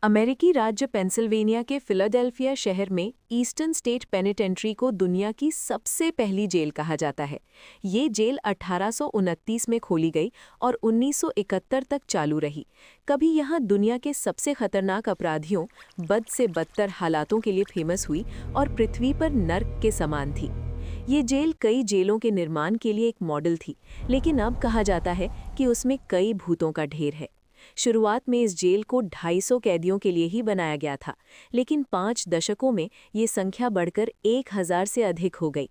अमेरिकी राज्य पेंसिल्वेनिया के फिलाडेल्फिया शहर में ईस्टर्न स्टेट पेनिटेंट्री को दुनिया की सबसे पहली जेल कहा जाता है। ये जेल 1829 में खोली गई और 1971 तक चालू रही। कभी यहाँ दुनिया के सबसे खतरनाक अपराधियों, बद से बदतर हालातों के लिए फेमस हुई और पृथ्वी पर नर्क के समान थी। ये जेल कई जेलों के निर्माण के लिए एक मॉडल थी, लेकिन अब कहा जाता है कि उसमें कई भूतों का ढेर है। शुरुआत में इस जेल को 250 कैदियों के लिए ही बनाया गया था, लेकिन 5 दशकों में ये संख्या बढ़कर 1000 से अधिक हो गई।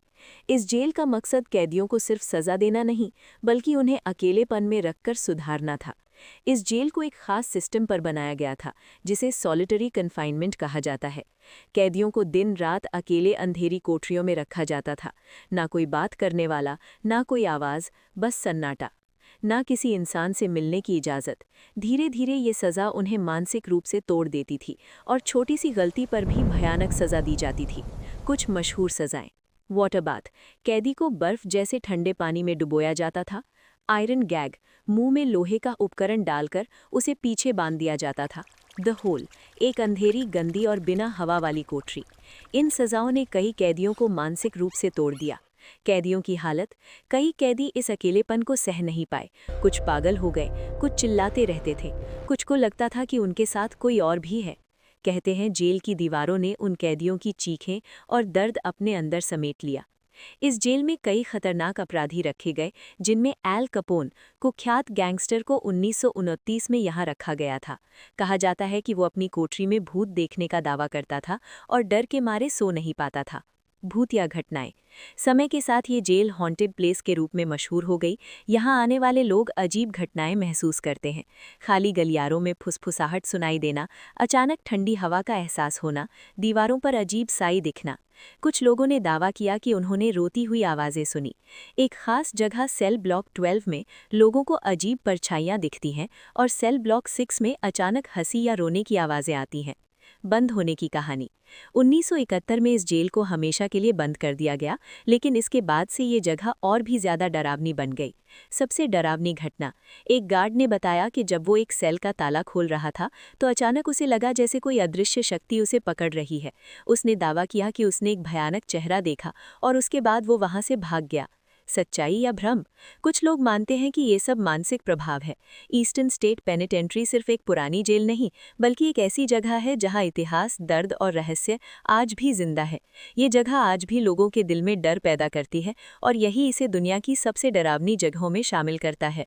इस जेल का मकसद कैदियों को सिर्फ सजा देना नहीं, बल्कि उन्हें अकेलेपन में रखकर सुधारना था। इस जेल को एक खास सिस्टम पर बनाया गया था, जिसे सॉलिटरी कन्फाइनमेंट कहा जाता है। कैदियों को दिन रात अकेले अंधेरी कोठरियों में रखा जाता था। ना कोई बात करने वाला, ना कोई आवाज़, बस सन्नाटा। ना किसी इंसान से मिलने की इजाज़त। धीरे धीरे ये सज़ा उन्हें मानसिक रूप से तोड़ देती थी और छोटी सी गलती पर भी भयानक सज़ा दी जाती थी। कुछ मशहूर सज़ाएं: वाटर बाथ, कैदी को बर्फ जैसे ठंडे पानी में डुबोया जाता था। आयरन गैग, मुंह में लोहे का उपकरण डालकर उसे पीछे बांध दिया जाता था। द होल, एक अंधेरी, गंदी और बिना हवा वाली कोठरी। इन सज़ाओं ने कई कैदियों को मानसिक रूप से तोड़ दिया। कैदियों की हालत: कई कैदी इस अकेलेपन को सह नहीं पाए। कुछ पागल हो गए, कुछ चिल्लाते रहते थे, कुछ को लगता था कि उनके साथ कोई और भी है। कहते हैं जेल की दीवारों ने उन कैदियों की चीखें और दर्द अपने अंदर समेट लिया। इस जेल में कई खतरनाक अपराधी रखे गए, जिनमें एल कपोन, कुख्यात गैंगस्टर, को 1929 में यहाँ रखा गया था। कहा जाता है कि वो अपनी कोठरी में भूत देखने का दावा करता था और डर के मारे सो नहीं पाता था। भूतिया घटनाएं: समय के साथ ये जेल हॉन्टेड प्लेस के रूप में मशहूर हो गई। यहाँ आने वाले लोग अजीब घटनाएं महसूस करते हैं। खाली गलियारों में फुसफुसाहट सुनाई देना, अचानक ठंडी हवा का एहसास होना, दीवारों पर अजीब साई दिखना। कुछ लोगों ने दावा किया कि उन्होंने रोती हुई आवाज़ें सुनी। एक खास जगह सेल ब्लॉक 12 में लोगों को अजीब परछाइयाँ दिखती हैं और सेल ब्लॉक 6 में अचानक हंसी या रोने की आवाज़ें आती हैं। बंद होने की कहानी: 1971 में इस जेल को हमेशा के लिए बंद कर दिया गया, लेकिन इसके बाद से ये जगह और भी ज़्यादा डरावनी बन गई। सबसे डरावनी घटना: एक गार्ड ने बताया कि जब वो एक सेल का ताला खोल रहा था तो अचानक उसे लगा जैसे कोई अदृश्य शक्ति उसे पकड़ रही है। उसने दावा किया कि उसने एक भयानक चेहरा देखा और उसके बाद वो वहाँ से भाग गया। सच्चाई या भ्रम? कुछ लोग मानते हैं कि ये सब मानसिक प्रभाव है। ईस्टर्न स्टेट पेनिटेंट्री सिर्फ एक पुरानी जेल नहीं, बल्कि एक ऐसी जगह है जहां इतिहास, दर्द और रहस्य आज भी जिंदा है। ये जगह आज भी लोगों के दिल में डर पैदा करती है और यही इसे दुनिया की सबसे डरावनी जगहों में शामिल करता है।